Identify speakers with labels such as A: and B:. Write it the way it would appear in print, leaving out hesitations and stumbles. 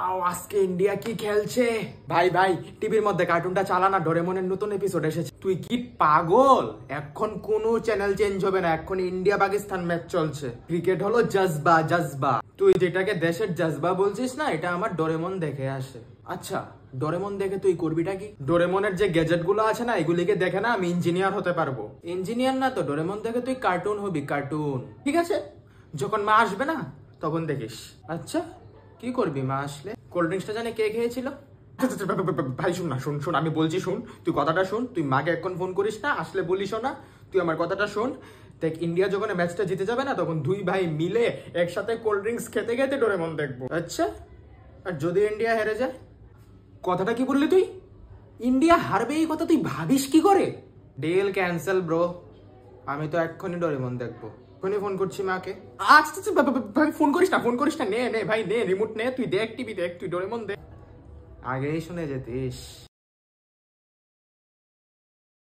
A: আজকে ইন্ডিয়া কি খেলছে ভাই ভাই টিভির মধ্যে কার্টুনটা চালা না, ডোরেমনের নতুন এপিসোড এসেছে। তুই কি পাগল? এখন কোনো চ্যানেল চেঞ্জ হবে না, এখন ইন্ডিয়া পাকিস্তান ম্যাচ চলছে। ক্রিকেট হলো জজবা জজবা, তুই যেটাকে দেশের জজবা বলছিস না, এটা আমার ডোরেমন দেখে আসে। আচ্ছা ডোরেমন দেখে তুই করবিটা কি? ডোরেমনের যে গ্যাজেট গুলো আছে না, এগুলিকে দেখে না আমি ইঞ্জিনিয়ার হতে পারবো। ইঞ্জিনিয়ার না তো, ডোরেমন দেখে তুই কার্টুন হবি, কার্টুন। ঠিক আছে, যখন মা আসবে না তখন দেখিস। আচ্ছা কি করবি মা আসলে? কোল্ড ড্রিঙ্কসটা জানে কে খেয়েছিল? ভাই শুন না, শুন আমি বলছি, শুন তুই কথাটা শুন। তুই মাকে এখন ফোন করিস না, আসলে বলিস না। তুই আমার কথাটা শোন। দেখ, ইন্ডিয়া যখন ম্যাচটা জিতে যাবে না, তখন দুই ভাই মিলে একসাথে কোল্ড ড্রিঙ্কস খেতে খেতে ডোরেমন দেখবো। আচ্ছা, আর যদি ইন্ডিয়া হেরে যায়? কথাটা কি বললি তুই? ইন্ডিয়া হারবে এই কথা তুই ভাবিস কি করে? ডিল ক্যান্সেল ব্রো, আমি তো এক্ষুনি ডোরেমন দেখবো। এখনই ফোন করছি মাকে। আচ্ছা ভাই ফোন করিস না, নে ভাই নে, রিমোট নে, তুই দেখ টিভি দেখ, তুই ডোরেমন দেখ। আগেই শুনে যেতিস।